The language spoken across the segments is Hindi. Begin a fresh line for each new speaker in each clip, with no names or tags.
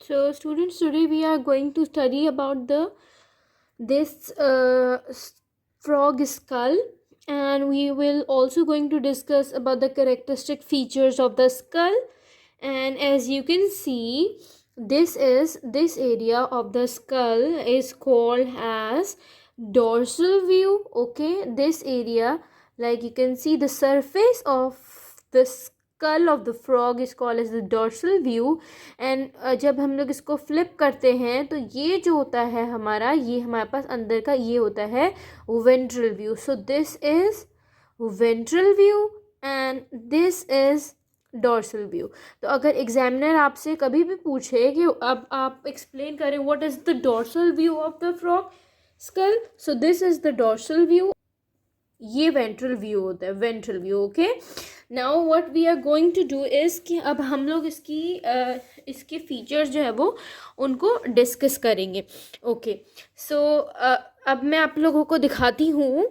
So students, today we are going to study about this frog skull, and we will also going to discuss about the characteristic features of the skull. And as you can see, this area of the skull is called as dorsal view. Okay, this area, like you can see, the surface of the skull of the frog is called as the dorsal view. And जब हम लोग इसको फ्लिप करते हैं तो ये जो होता है हमारा, ये हमारे पास अंदर का ये होता है ventral view. So this is ventral view and this is dorsal view. तो अगर एग्जामिनर आपसे कभी भी पूछे कि अब आप एक्सप्लेन करें what is the dorsal view of the frog skull, so this is the dorsal view. ये वेंट्रल व्यू होता है, ventral view. Okay, now what we are going to do is कि अब हम लोग इसके फीचर्स जो है वो उनको डिस्कस करेंगे. ओके, सो अब मैं आप लोगों को दिखाती हूँ.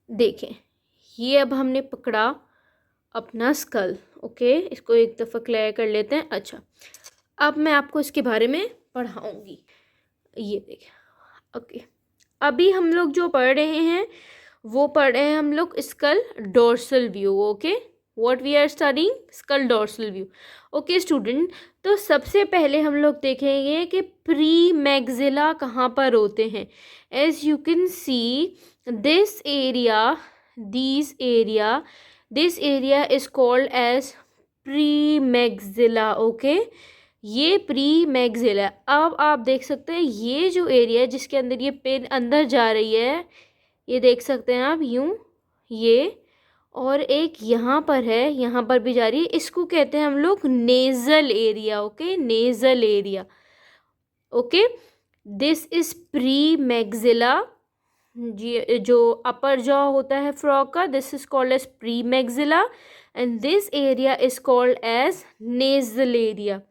देखें, ये अब हमने पकड़ा अपना स्कल. ओके, इसको एक दफ़ा क्लियर कर लेते हैं. अच्छा, अब मैं आपको इसके बारे में पढ़ाऊँगी. ये देखें. ओके, अभी हम लोग जो पढ़ रहे हैं वो पढ़ रहे हैं हम लोग skull dorsal view. Okay, what we are studying skull dorsal view. Okay student, तो सबसे पहले हम लोग देखेंगे कि प्री मैग्जिला कहाँ पर होते हैं. As you can see this area is called as premaxilla. Okay, ये प्री मैग्जिला. अब आप देख सकते हैं ये जो एरिया है जिसके अंदर ये पेन अंदर जा रही है, ये देख सकते हैं आप यूं, ये और एक यहाँ पर है, यहाँ पर भी जा रही है. इसको कहते हैं हम लोग nasal area. Okay, nasal area. Okay, this is premaxilla. जो अपर जॉ होता है फ्रॉग का, this is called as premaxilla and this area is called as nasal area.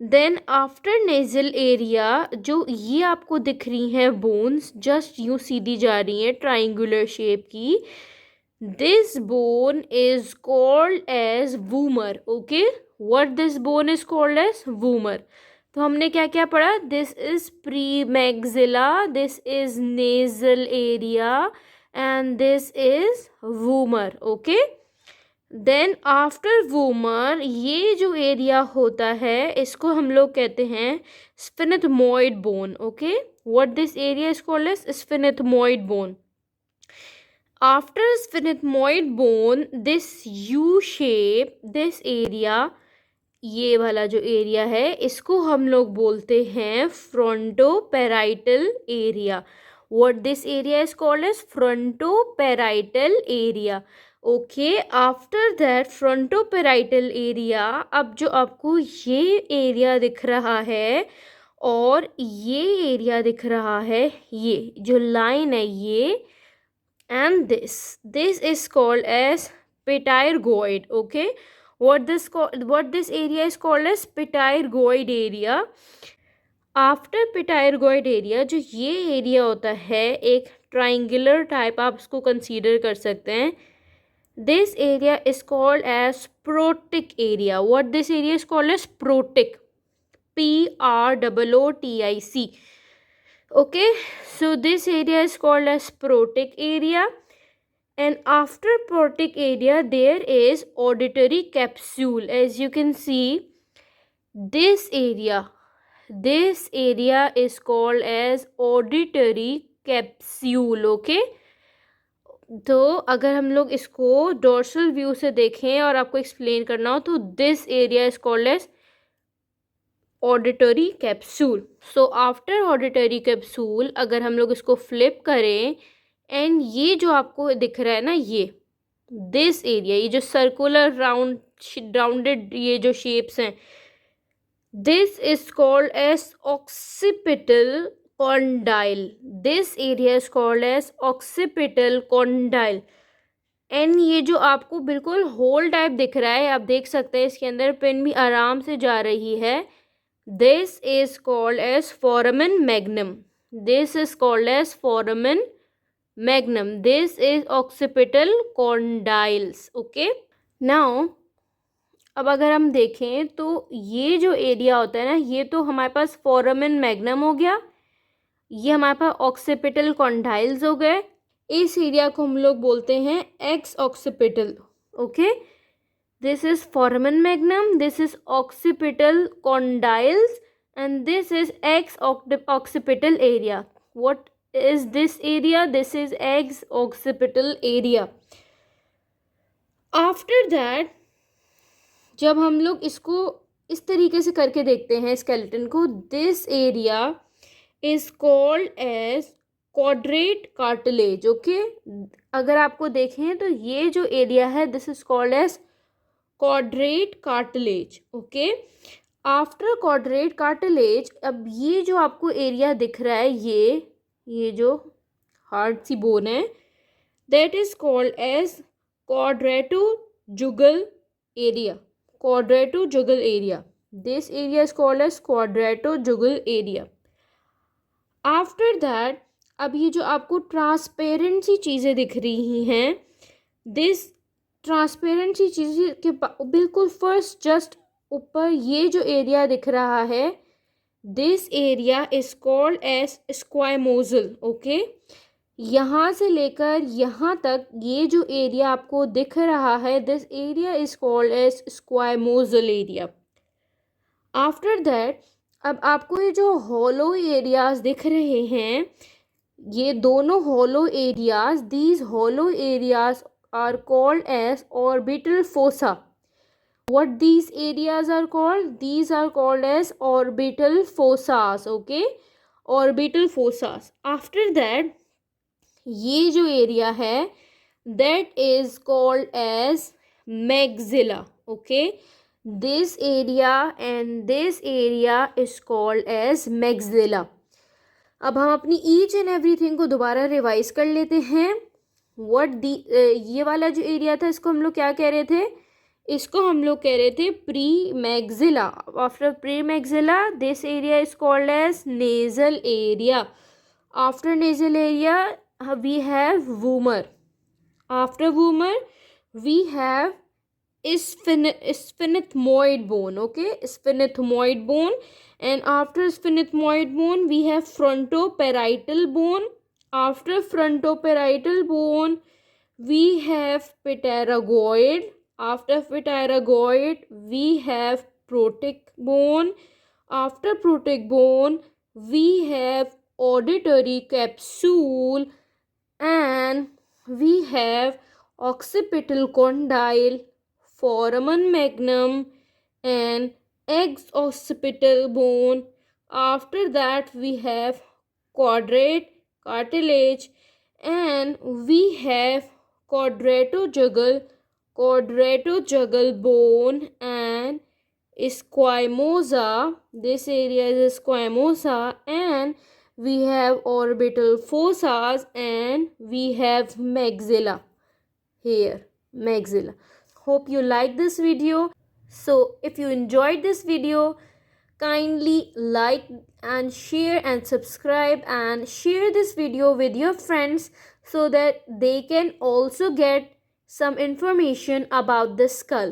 Then after nasal area जो ये आपको दिख रही हैं बोन्स, जस्ट यूँ सीधी जा रही हैं ट्राइंगुलर शेप की, this bone is called as vomer. Okay, what this bone is called as vomer. तो हमने क्या क्या पढ़ा? This is premaxilla, this is nasal area and this is vomer. Okay, then after vomer ये जो एरिया होता है इसको हम लोग कहते हैं sphenethmoid bone. Okay, what this area is called as sphenethmoid bone. After sphenethmoid bone this U shape, this area, ये वाला जो एरिया है इसको हम लोग बोलते हैं frontoparietal area. What this area is called as frontoparietal area. Okay, after that frontoparietal area, अब जो आपको ये एरिया दिख रहा है और ये एरिया दिख रहा है, ये जो लाइन है ये, and this is called as Pterygoid. Okay, what this area is called as Pterygoid area. After Pterygoid area जो ये एरिया होता है एक ट्राइंगुलर टाइप, आप इसको कंसीडर कर सकते हैं. This area is called as prootic area. What this area is called as prootic, PROOTIC. Okay, so this area is called as prootic area. And after Prootic area there is auditory capsule. As you can see, this area is called as auditory capsule. Okay, तो अगर हम लोग इसको डोर्सल व्यू से देखें और आपको एक्सप्लेन करना हो तो this area is called as auditory capsule. So after auditory capsule अगर हम लोग इसको फ्लिप करें एंड ये जो आपको दिख रहा है ना, ये दिस एरिया, ये जो सर्कुलर राउंडेड ये जो शेप्स हैं, this is called as occipital condyle. This area is called as occipital condyle. And ये जो आपको बिल्कुल होल टाइप दिख रहा है, आप देख सकते हैं इसके अंदर पेन भी आराम से जा रही है, this is called as foramen magnum. This is called as foramen Magnum. This is occipital condyles. Okay, now अब अगर हम देखें तो ये जो एरिया होता है ना, ये तो हमारे पास फोरामेन मैग्नम हो गया, ये हमारे पास ऑक्सिपिटल कॉन्डाइल्स हो गए। इस एरिया को हम लोग बोलते हैं x occipital. Okay, this is foramen magnum, this is occipital condyles and this is occipital area. What is this area? This is occipital area. After that, जब हम लोग इसको इस तरीके से करके देखते हैं स्केलेटन को, this area is called as quadrate cartilage. Okay, अगर आपको देखें तो ये जो एरिया है, this is called as quadrate cartilage. Okay, after quadrate cartilage, अब ये जो आपको एरिया दिख रहा है, ये जो हार्ड सी बोन है, that is called as quadratojugal area. Quadratojugal area, this area is called as quadratojugal area. After that, अब ये जो आपको ट्रांसपेरेंट सी चीज़ें दिख रही हैं, दिस ट्रांसपेरेंट सी चीज़ें के बिल्कुल फर्स्ट जस्ट ऊपर ये जो एरिया दिख रहा है, this area is called as squamosal. Okay, यहाँ से लेकर यहाँ तक ये जो एरिया आपको दिख रहा है, this area is called as squamosal area. After that, अब आपको ये जो हॉलो एरियाज दिख रहे हैं, ये दोनों hollow areas, these hollow areas are called as orbital fossa. What these areas are called? These are called as orbital fossas. Okay, orbital fossas. After that, ये जो एरिया है, that is called as maxilla. Okay, this area and this area is called as maxilla. अब हम अपनी each and everything को दोबारा रिवाइज कर लेते हैं. ये वाला जो एरिया था, इसको हम लोग क्या कह रहे थे? इसको हम लोग कह रहे थे premaxilla. After premaxilla, this area is called as nasal area. After nasal area we have vomer. After vomer we have sphenethmoid bone. Okay, sphenethmoid bone. And after sphenethmoid bone we have frontoparietal bone. After frontoparietal bone we have pterygoid. After pterygoid, we have Prootic bone. After Prootic bone, we have Auditory Capsule, and we have Occipital Condyle, Foramen Magnum, and Exoccipital bone. After that, we have quadrate cartilage, and we have quadratojugal bone and squamosa. This area is squamosa, and we have orbital fossas, and we have maxilla here. Maxilla. Hope you like this video. So if you enjoyed this video, kindly like and share and subscribe, and share this video with your friends so that they can also get some information about the skull.